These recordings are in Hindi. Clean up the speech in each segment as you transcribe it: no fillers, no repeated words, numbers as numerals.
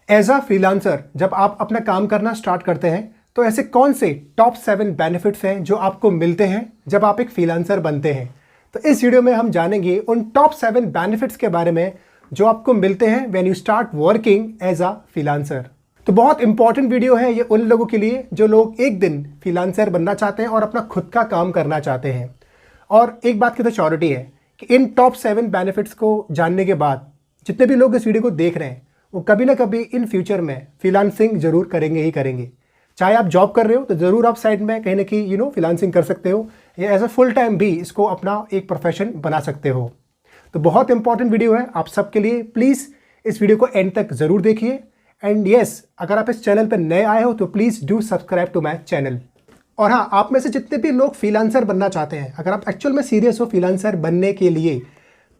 एज अ फ्रीलांसर जब आप अपना काम करना स्टार्ट करते हैं तो ऐसे कौन से टॉप 7 बेनिफिट्स हैं जो आपको मिलते हैं जब आप एक फ्रीलांसर बनते हैं। तो इस वीडियो में हम जानेंगे उन टॉप 7 बेनिफिट्स के बारे में जो आपको मिलते हैं when you start working as a freelancer. तो बहुत इंपॉर्टेंट वीडियो है ये उन लोगों के लिए जो लोग एक दिन फ्रीलांसर बनना चाहते हैं और अपना खुद का काम करना चाहते हैं। और एक बात की तो श्योरिटी है कि इन टॉप 7 बेनिफिट्स को जानने के बाद जितने भी लोग इस वीडियो को देख रहे हैं वो कभी ना कभी इन फ्यूचर में फ्रीलांसिंग जरूर करेंगे ही करेंगे। चाहे आप जॉब कर रहे हो तो ज़रूर आप साइड में कहीं ना कहीं फ्रीलांसिंग कर सकते हो या एज अ फुल टाइम भी इसको अपना एक प्रोफेशन बना सकते हो। तो बहुत इंपॉर्टेंट वीडियो है आप सबके लिए, प्लीज़ इस वीडियो को एंड तक ज़रूर देखिए। एंड येस, अगर आप इस चैनल पर नए आए हो तो please do subscribe to my channel. और हाँ, आप में से जितने भी लोग फ्रीलांसर बनना चाहते हैं, अगर आप एक्चुअल में सीरियस हो फ्रीलांसर बनने के लिए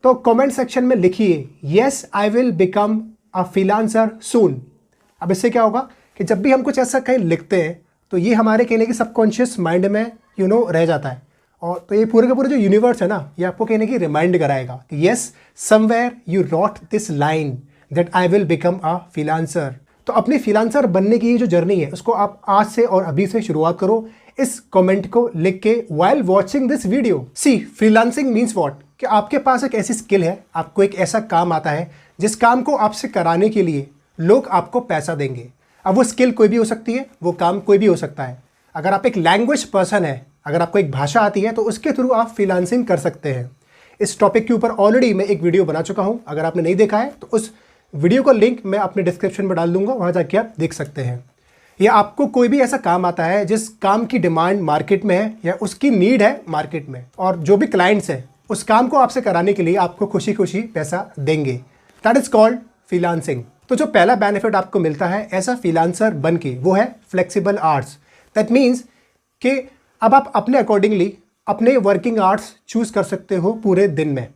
तो कमेंट सेक्शन में लिखिए yes I will become a freelancer soon. अब इससे क्या होगा कि जब भी हम कुछ ऐसा कहीं लिखते हैं तो ये हमारे कहने की सबकॉन्शियस माइंड में रह जाता है। और तो ये पूरे का पूरा जो यूनिवर्स है ना, ये आपको कहने की रिमाइंड कराएगा कि yes somewhere you wrote this line that I will become a freelancer. तो अपनी फ्रीलांसर बनने की जो जर्नी है उसको आप आज से और अभी से शुरुआत करो इस कमेंट को लिख के while watching this video. See freelancing means what कि आपके पास एक ऐसी स्किल है, आपको एक ऐसा काम आता है जिस काम को आपसे कराने के लिए लोग आपको पैसा देंगे। अब वो स्किल कोई भी हो सकती है, वो काम कोई भी हो सकता है। अगर आप एक लैंग्वेज पर्सन है, अगर आपको एक भाषा आती है तो उसके थ्रू आप फ्रीलांसिंग कर सकते हैं। इस टॉपिक के ऊपर ऑलरेडी मैं एक वीडियो बना चुका हूं, अगर आपने नहीं देखा है तो उस वीडियो का लिंक मैं अपने डिस्क्रिप्शन में डाल दूंगा, वहां जाके आप देख सकते हैं। या आपको कोई भी ऐसा काम आता है जिस काम की डिमांड मार्केट में है या उसकी नीड है मार्केट में, और जो भी क्लाइंट्स हैं उस काम को आपसे कराने के लिए आपको खुशी खुशी पैसा देंगे, दैट इज कॉल्ड फ्रीलांसिंग। तो जो पहला बेनिफिट आपको मिलता है ऐसा फ्रीलांसर बन के वो है फ्लेक्सिबल आवर्स। दैट मीन्स कि अब आप अपने अकॉर्डिंगली अपने वर्किंग आवर्स चूज कर सकते हो पूरे दिन में,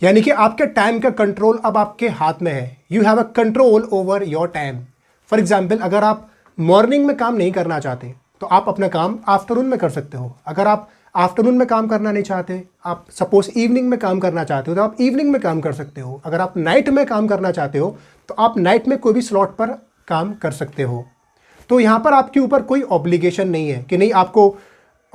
यानी कि आपके टाइम का कंट्रोल अब आपके हाथ में है। You have a control over your time. For example, अगर आप मॉर्निंग में काम नहीं करना चाहते तो आप अपना काम आफ्टरनून में कर सकते हो। अगर आप आफ्टरनून में काम करना नहीं चाहते, आप सपोज इवनिंग में काम करना चाहते हो तो आप इवनिंग में काम कर सकते हो। अगर आप नाइट में काम करना चाहते हो तो आप नाइट में कोई भी स्लॉट पर काम कर सकते हो। तो यहाँ पर आपके ऊपर कोई ऑब्लिगेशन नहीं है कि नहीं आपको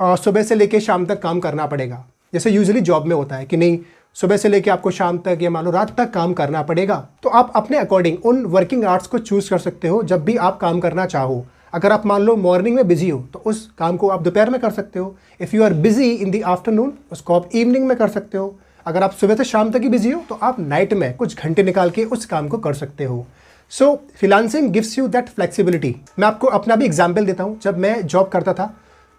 सुबह से लेकर शाम तक काम करना पड़ेगा, जैसे यूजुअली जॉब में होता है कि नहीं सुबह से लेकर आपको शाम तक या मान लो रात तक काम करना पड़ेगा। तो आप अपने अकॉर्डिंग उन वर्किंग आवर्स को चूज़ कर सकते हो जब भी आप काम करना चाहो। अगर आप मान लो मॉर्निंग में बिजी हो तो उस काम को आप दोपहर में कर सकते हो। If you are busy in the afternoon उसको आप इवनिंग में कर सकते हो। अगर आप सुबह से शाम तक ही बिजी हो तो आप नाइट में कुछ घंटे निकाल के उस काम को कर सकते हो। So freelancing gives you that flexibility. मैं आपको अपना भी एग्जाम्पल देता हूँ। जब मैं जॉब करता था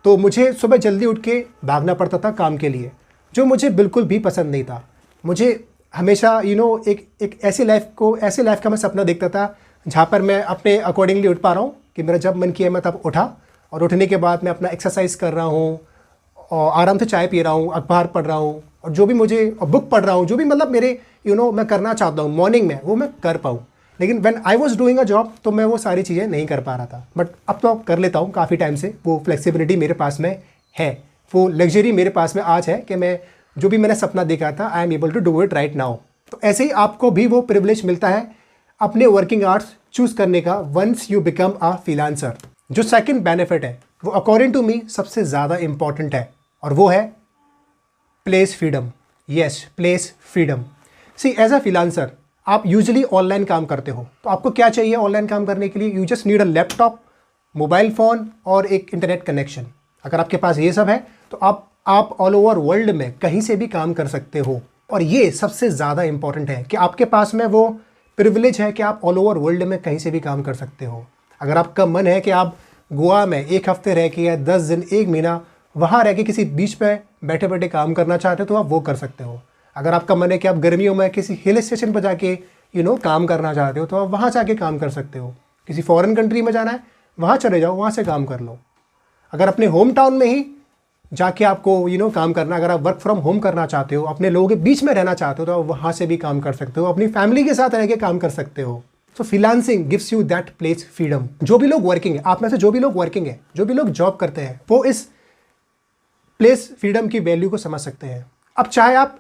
तो मुझे सुबह जल्दी उठ के भागना पड़ता था काम के लिए, जो मुझे बिल्कुल भी पसंद नहीं था। मुझे हमेशा एक ऐसी लाइफ का मैं सपना देखता था जहाँ पर मैं अपने अकॉर्डिंगली उठ पा रहा हूँ कि मेरा जब मन किया मैं तब उठा, और उठने के बाद मैं अपना एक्सरसाइज कर रहा हूँ और आराम से चाय पी रहा हूँ, अखबार पढ़ रहा हूँ, और जो भी मुझे बुक पढ़ रहा हूँ, जो भी मतलब मेरे मैं करना चाहता हूँ मॉर्निंग में वो मैं कर पाऊँ। लेकिन when I was doing a job तो मैं वो सारी चीज़ें नहीं कर पा रहा था। बट अब तो कर लेता हूँ काफ़ी टाइम से। वो फ्लेक्सिबिलिटी मेरे पास में है, वो लग्जरी मेरे पास में आज है कि मैं जो भी मैंने सपना देखा था I am able to do it right now. तो ऐसे ही आपको भी वो प्रिविलेज मिलता है अपने वर्किंग आवर्स चूज करने का once you become a freelancer. जो सेकंड बेनिफिट है वो अकॉर्डिंग टू मी सबसे ज़्यादा इंपॉर्टेंट है, और वो है place freedom. Yes, place freedom. See as a freelancer आप यूजुअली ऑनलाइन काम करते हो, तो आपको क्या चाहिए ऑनलाइन काम करने के लिए? You just need a laptop, mobile phone और एक इंटरनेट कनेक्शन। अगर आपके पास ये सब है तो आप ऑल ओवर वर्ल्ड में कहीं से भी काम कर सकते हो। और ये सबसे ज़्यादा इंपॉर्टेंट है कि आपके पास में वो प्रिविलेज है कि आप ऑल ओवर वर्ल्ड में कहीं से भी काम कर सकते हो। अगर आपका मन है कि आप गोवा में एक हफ्ते रह के या 10 दिन, 1 महीना वहाँ रह के किसी बीच पे बैठे बैठे काम करना चाहते हो तो आप वो कर सकते हो। अगर आपका मन है कि आप गर्मियों में किसी हिल स्टेशन पर जाके काम करना चाहते हो तो आप वहाँ जाके काम कर सकते हो। किसी फॉरेन कंट्री में जाना है वहाँ चले जाओ, वहाँ से काम कर लो। अगर अपने होम टाउन में ही जाके आपको काम करना, अगर आप वर्क फ्रॉम होम करना चाहते हो, अपने लोगों के बीच में रहना चाहते हो तो आप वहाँ से भी काम कर सकते हो, अपनी फैमिली के साथ रह के काम कर सकते हो। So freelancing gives you that place freedom. जो भी लोग वर्किंग है, आप में से जो भी लोग वर्किंग है, जो भी लोग जॉब करते हैं, वो इस प्लेस फ्रीडम की वैल्यू को समझ सकते हैं। अब चाहे आप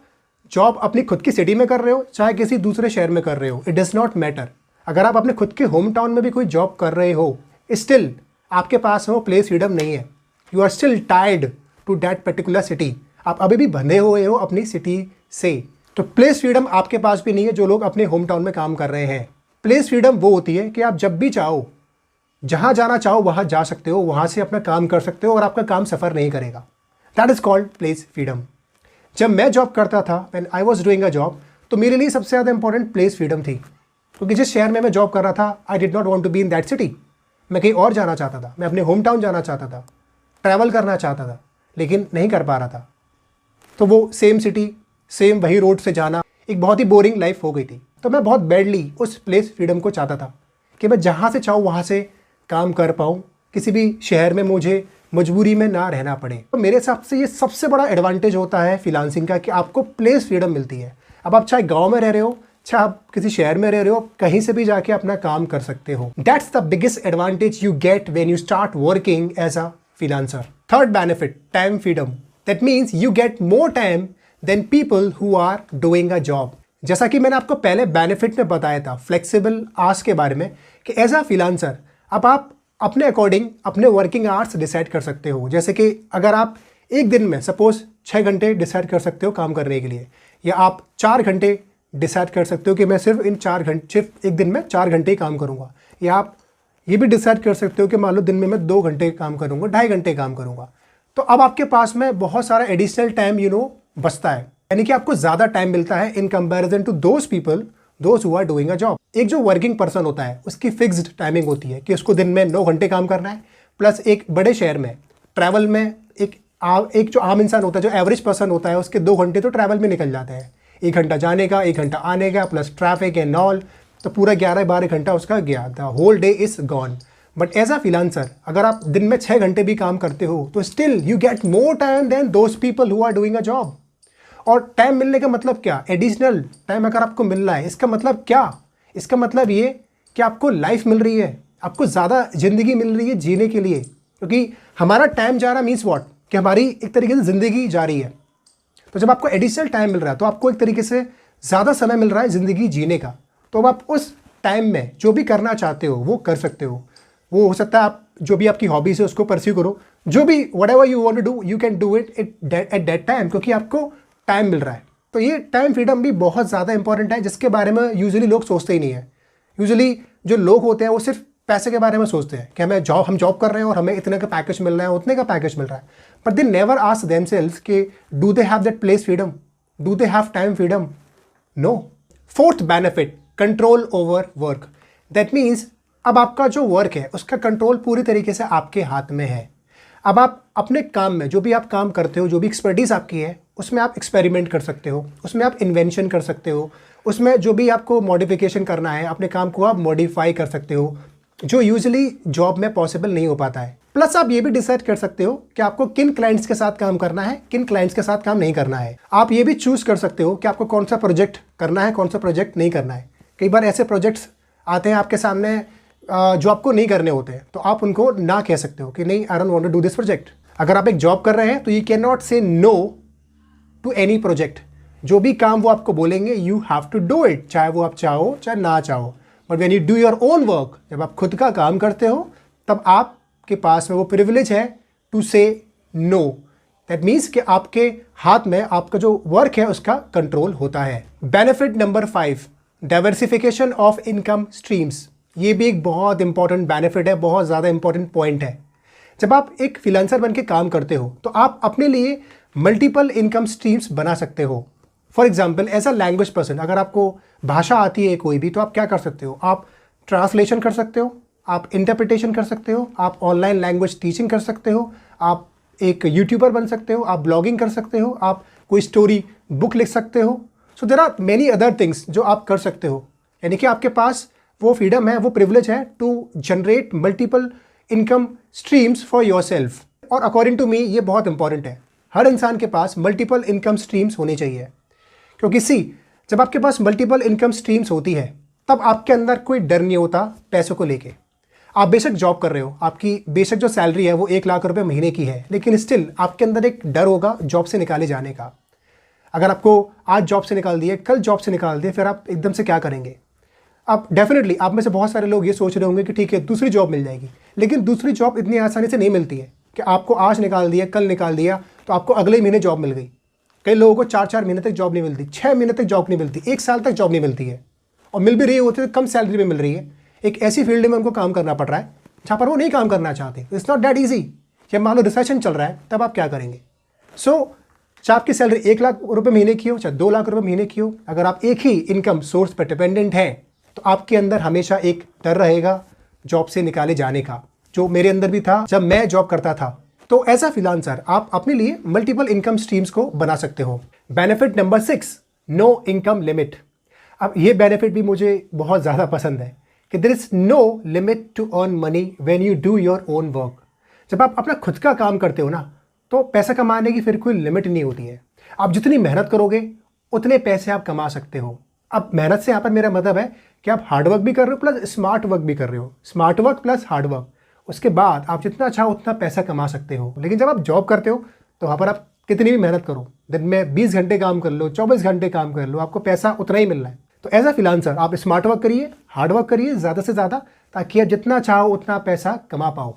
जॉब अपनी खुद की सिटी में कर रहे हो, चाहे किसी दूसरे शहर में कर रहे हो, इट डज नॉट मैटर। अगर आप अपने खुद के होम टाउन में भी कोई जॉब कर रहे हो, स्टिल आपके पास वो प्लेस फ्रीडम नहीं है। You are still tied to that particular city. आप अभी भी बंधे हुए हो अपनी सिटी से। तो प्लेस फ्रीडम आपके पास भी नहीं है जो लोग अपने होम टाउन में काम कर रहे हैं। प्लेस फ्रीडम वो होती है कि आप जब भी चाहो, जहाँ जाना चाहो वहाँ जा सकते हो, वहाँ से अपना काम कर सकते हो और आपका काम सफ़र नहीं करेगा। That is called place freedom. जब मैं जॉब करता था, when I was doing a job, तो मेरे लिए सबसे ज़्यादा इंपॉर्टेंट प्लेस फ्रीडम थी, क्योंकि जिस शहर में मैं जॉब कर रहा था, I did not want to be in that city. मैं कहीं और जाना चाहता था, मैं अपने होम टाउन जाना चाहता था, ट्रैवल करना चाहता था, लेकिन नहीं कर पा रहा था। तो वो सेम सिटी, सेम वही रोड से जाना एक बहुत ही बोरिंग लाइफ हो गई थी। तो मैं बहुत बैडली उस प्लेस फ्रीडम को चाहता था कि मैं जहाँ से चाहूँ वहाँ से काम कर पाऊँ, किसी भी शहर में मुझे मजबूरी में ना रहना पड़े। तो मेरे हिसाब से ये सबसे बड़ा एडवांटेज होता है फ्रीलांसिंग का, कि आपको प्लेस फ्रीडम मिलती है। अब आप चाहे गाँव में रह रहे हो, चाहे आप किसी शहर में रह रहे हो, कहीं से भी जाके अपना काम कर सकते हो। That's the biggest advantage you get when you start working as a freelancer. Third benefit, time freedom. That means you get more time than people who are doing a job. जैसा कि मैंने आपको पहले बेनिफिट में बताया था फ्लेक्सिबल आवर्स के बारे में, कि एज अ फ्रीलांसर अब आप अपने अकॉर्डिंग अपने वर्किंग आवर्स डिसाइड कर सकते हो। जैसे कि अगर आप एक दिन में सपोज 6 घंटे डिसाइड कर सकते हो काम करने के लिए, या आप 4 घंटे डिसाइड कर सकते हो कि मैं सिर्फ सिर्फ एक दिन में 4 घंटे ही काम करूँगा, या आप ये भी डिसाइड कर सकते हो कि मान लो दिन में मैं 2 घंटे काम करूँगा, 2.5 घंटे काम करूँगा। तो अब आपके पास में बहुत सारा एडिशनल टाइम बचता है, यानी कि आपको ज़्यादा टाइम मिलता है in comparison to those people those who are doing a job. एक जो वर्किंग पर्सन होता है उसकी फिक्स्ड टाइमिंग होती है कि उसको दिन में 9 घंटे काम करना है, प्लस एक बड़े शहर में ट्रैवल में एक जो आम इंसान होता है, जो एवरेज पर्सन होता है, उसके 2 घंटे तो ट्रैवल में निकल जाते हैं। 1 घंटा जाने का, 1 घंटा आने का, प्लस ट्रैफिक एंड ऑल, तो पूरा 11-12 घंटा उसका गया। The whole day is gone. But as a freelancer अगर आप दिन में 6 घंटे भी काम करते हो तो still you get more time than those people who are doing a job. और टाइम मिलने का मतलब क्या? एडिशनल टाइम अगर आपको मिल रहा है, इसका मतलब क्या? इसका मतलब ये कि आपको लाइफ मिल रही है, आपको ज़्यादा ज़िंदगी मिल रही है जीने के लिए। क्योंकि हमारा टाइम जा रहा मीन्स व्हाट, कि हमारी एक तरीके से ज़िंदगी जा रही है। तो जब आपको एडिशनल टाइम मिल रहा है तो आपको एक तरीके से ज़्यादा समय मिल रहा है ज़िंदगी जीने का। तो अब आप उस टाइम में जो भी करना चाहते हो वो कर सकते हो। वो हो सकता है आप जो भी आपकी हॉबीज़ है उसको परस्यू करो, जो भी whatever you want to do you can do it at that time, क्योंकि आपको टाइम मिल रहा है। तो ये टाइम फ्रीडम भी बहुत ज़्यादा इंपॉर्टेंट है, जिसके बारे में यूजुअली लोग सोचते ही नहीं है। यूजुअली जो लोग होते हैं वो सिर्फ पैसे के बारे में सोचते हैं कि हम जॉब कर रहे हैं और हमें इतने का पैकेज मिल रहा है, उतने का पैकेज मिल रहा है। But they never ask themselves कि do they have that place freedom, do they have time freedom? No. Fourth benefit, control over work. That means अब आपका जो वर्क है उसका कंट्रोल पूरी तरीके से आपके हाथ में है। अब आप अपने काम में जो भी आप काम करते हो, जो भी एक्सपर्टीज़ आपकी है, उसमें आप एक्सपेरिमेंट कर सकते हो, उसमें आप इन्वेंशन कर सकते हो, उसमें जो भी आपको मॉडिफिकेशन करना है अपने काम को आप मॉडिफाई कर सकते हो, जो यूजुअली जॉब में पॉसिबल नहीं हो पाता है। प्लस आप ये भी डिसाइड कर सकते हो कि आपको किन क्लाइंट्स के साथ काम करना है, किन क्लाइंट्स के साथ काम नहीं करना है। आप ये भी चूज़ कर सकते हो कि आपको कौन सा प्रोजेक्ट करना है, कौन सा प्रोजेक्ट नहीं करना है। कई बार ऐसे प्रोजेक्ट्स आते हैं आपके सामने जो आपको नहीं करने होते हैं, तो आप उनको ना कह सकते हो कि नहीं, I don't want to do this project. अगर आप एक जॉब कर रहे हैं तो you can not say no to any project. जो भी काम वो आपको बोलेंगे you have to do it, चाहे वो आप चाहो चाहे ना चाहो। But when you do your own work, जब आप खुद का काम करते हो तब आपके पास में वो प्रिविलेज है टू से नो। दैट मीन्स कि आपके हाथ में आपका जो वर्क है उसका कंट्रोल होता है। Benefit number 5, diversification of income streams. ये भी एक बहुत इंपॉर्टेंट बेनिफिट है, बहुत ज़्यादा इंपॉर्टेंट पॉइंट है। जब आप एक फ्रीलांसर बन के काम करते हो तो आप अपने लिए मल्टीपल इनकम स्ट्रीम्स बना सकते हो। For example as a language person, अगर आपको भाषा आती है कोई भी, तो आप क्या कर सकते हो? आप ट्रांसलेशन कर सकते हो, आप इंटरप्रिटेशन कर सकते हो, आप ऑनलाइन लैंग्वेज टीचिंग कर सकते हो, आप एक यूट्यूबर बन सकते हो, आप ब्लॉगिंग कर सकते हो, आप कोई स्टोरी बुक लिख सकते हो। So there are many other things जो आप कर सकते हो। यानी कि आपके पास वो फ्रीडम है, वो प्रिविलेज है to generate multiple income streams for yourself. और अकॉर्डिंग टू मी ये बहुत इंपॉर्टेंट है, हर इंसान के पास मल्टीपल इनकम स्ट्रीम्स होने चाहिए। क्योंकि जब आपके पास मल्टीपल इनकम स्ट्रीम्स होती है तब आपके अंदर कोई डर नहीं होता पैसों को लेके। आप बेशक जॉब कर रहे हो, आपकी बेशक जो सैलरी है वो 1 लाख रुपए महीने की है, लेकिन स्टिल आपके अंदर एक डर होगा जॉब से निकाले जाने का। अगर आपको आज जॉब से निकाल दिए, कल जॉब से निकाल दिए, फिर आप एकदम से क्या करेंगे? अब डेफिनेटली आप में से बहुत सारे लोग ये सोच रहे होंगे कि ठीक है दूसरी जॉब मिल जाएगी, लेकिन दूसरी जॉब इतनी आसानी से नहीं मिलती है कि आपको आज निकाल दिया, कल निकाल दिया तो आपको अगले महीने जॉब मिल गई। कई लोगों को 4-4 महीने तक जॉब नहीं मिलती, 6 महीने तक जॉब नहीं मिलती, 1 साल तक जॉब नहीं मिलती है, और मिल भी रही होती है तो कम सैलरी में मिल रही है। एक ऐसी फील्ड में उनको काम करना पड़ रहा है जहाँ पर वो नहीं काम करना चाहते। It's not that easy. जब मान लो रिसेशन चल रहा है तब आप क्या करेंगे? चाहे आपकी सैलरी 1 लाख रुपए महीने की हो, चाहे 2 लाख रुपए महीने की हो, अगर आप एक ही इनकम सोर्स पर डिपेंडेंट हैं तो आपके अंदर हमेशा एक डर रहेगा जॉब से निकाले जाने का, जो मेरे अंदर भी था जब मैं जॉब करता था। तो एज अ फ्रीलांसर आप अपने लिए मल्टीपल इनकम स्ट्रीम्स को बना सकते हो। Benefit number 6, no income limit. अब ये बेनिफिट भी मुझे बहुत ज़्यादा पसंद है कि there is no limit to earn money when you do your own work. जब आप अपना खुद का काम करते हो ना तो पैसा कमाने की फिर कोई लिमिट नहीं होती है। आप जितनी मेहनत करोगे उतने पैसे आप कमा सकते हो। अब मेहनत से यहाँ पर मेरा मतलब है कि आप हार्ड वर्क भी कर रहे हो प्लस स्मार्ट वर्क भी कर रहे हो, smart work plus hard work. उसके बाद आप जितना चाहो उतना पैसा कमा सकते हो। लेकिन जब आप जॉब करते हो तो वहाँ पर आप कितनी भी मेहनत करो, दिन में 20 घंटे काम कर लो, 24 घंटे काम कर लो, आपको पैसा उतना ही मिलना है। तो एज अ फ्रीलांसर आप स्मार्ट वर्क करिए, हार्ड वर्क करिए ज़्यादा से ज़्यादा, ताकि आप जितना चाहो उतना पैसा कमा पाओ।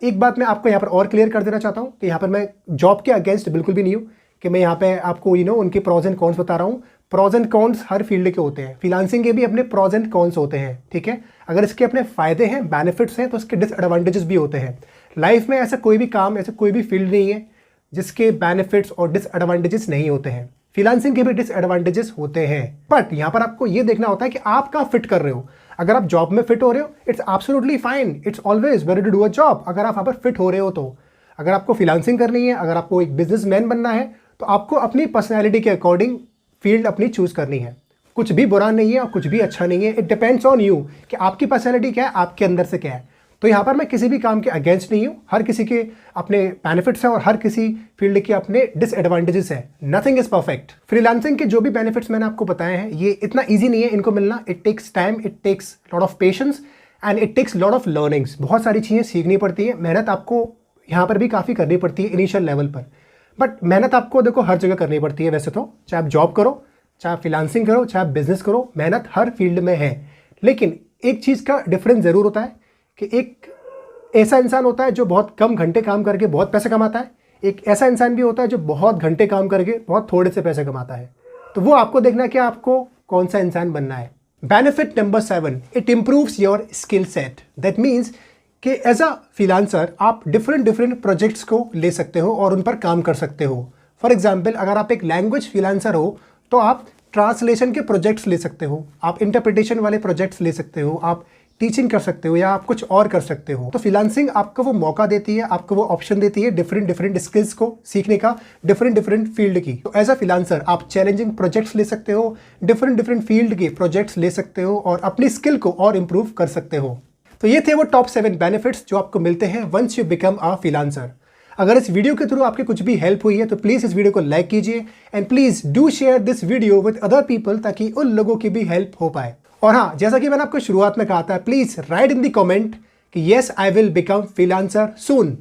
एक बात मैं आपको यहाँ पर और क्लियर कर देना चाहता हूँ कि यहाँ पर मैं जॉब के अगेंस्ट बिल्कुल भी नहीं हूँ कि मैं यहाँ पे आपको उनके प्रॉज एंड कॉन्स बता रहा हूँ। Pros and cons her field के होते हैं, फ्रीलांसिंग के भी अपने प्रॉज एंड कॉन्स होते हैं, ठीक है। अगर इसके अपने फ़ायदे हैं, बेनिफिट्स हैं, तो इसके डिसएडवांटेजेस भी होते हैं। लाइफ में ऐसा कोई भी काम, ऐसा कोई भी फील्ड नहीं है जिसके बेनिफिट्स और डिसएडवांटेजेस नहीं होते हैं। फ्रीलांसिंग के भी डिसएडवांटेजेस होते हैं, बट यहाँ पर आपको ये देखना होता है कि आप कहाँ फिट कर रहे हो। अगर आप जॉब में फिट हो रहे हो, it's absolutely fine, it's always better to do a job. अगर आप वहाँ पर फिट हो रहे हो तो अगर आपको फ्रीलांसिंग करनी है, अगर आपको एक बिजनेसमैन बनना है, तो आपको अपनी पर्सनैलिटी के अकॉर्डिंग फील्ड अपनी चूज़ करनी है। कुछ भी बुरा नहीं है और कुछ भी अच्छा नहीं है, इट डिपेंड्स ऑन यू कि आपकी पर्सनैलिटी क्या है, आपके अंदर से क्या है। तो यहाँ पर मैं किसी भी काम के अगेंस्ट नहीं हूँ। हर किसी के अपने बेनिफिट्स हैं और हर किसी फील्ड के अपने डिसएडवांटेजेस हैं। Nothing is perfect. फ्रीलांसिंग के जो भी बेनिफिट्स मैंने आपको बताए हैं ये इतना ईजी नहीं है इनको मिलना। It takes time, it takes lot of patience and it takes lot of learnings. बहुत सारी चीज़ें सीखनी पड़ती है, मेहनत आपको यहाँ पर भी काफ़ी करनी पड़ती है इनिशियल लेवल पर। बट मेहनत आपको देखो हर जगह करनी पड़ती है वैसे तो, चाहे आप जॉब करो, चाहे आप फ्रीलांसिंग करो, चाहे आप बिजनेस करो, मेहनत हर फील्ड में है। लेकिन एक चीज़ का डिफरेंस ज़रूर होता है कि एक ऐसा इंसान होता है जो बहुत कम घंटे काम करके बहुत पैसे कमाता है, एक ऐसा इंसान भी होता है जो बहुत घंटे काम करके बहुत थोड़े से पैसे कमाता है। तो वो आपको देखना है कि आपको कौन सा इंसान बनना है। Benefit number 7, it improves your skill set. That means कि एज अ फ्रीलांसर आप डिफरेंट प्रोजेक्ट्स को ले सकते हो और उन पर काम कर सकते हो। फॉर एग्जाम्पल, अगर आप एक लैंग्वेज फ्रीलांसर हो तो आप ट्रांसलेशन के प्रोजेक्ट्स ले सकते हो, आप इंटरप्रिटेशन वाले प्रोजेक्ट्स ले सकते हो, आप टीचिंग कर सकते हो या आप कुछ और कर सकते हो। तो फ्रीलांसिंग आपको वो मौका देती है, आपको वो ऑप्शन देती है डिफरेंट स्किल्स को सीखने का, डिफरेंट फील्ड की। तो एज अ फ्रीलांसर आप चैलेंजिंग प्रोजेक्ट्स ले सकते हो, डिफरेंट फील्ड के प्रोजेक्ट्स ले सकते हो और अपनी स्किल को और इम्प्रूव कर सकते हो। तो ये थे वो टॉप 7 बेनिफिट्स जो आपको मिलते हैं once you become a freelancer. अगर इस वीडियो के थ्रू आपके कुछ भी हेल्प हुई है तो प्लीज़ इस वीडियो को लाइक कीजिए and please do share this video with other people ताकि उन लोगों की भी हेल्प हो पाए। और हाँ, जैसा कि मैंने आपको शुरुआत में कहा था, please write in the comment कि yes I will become freelancer soon.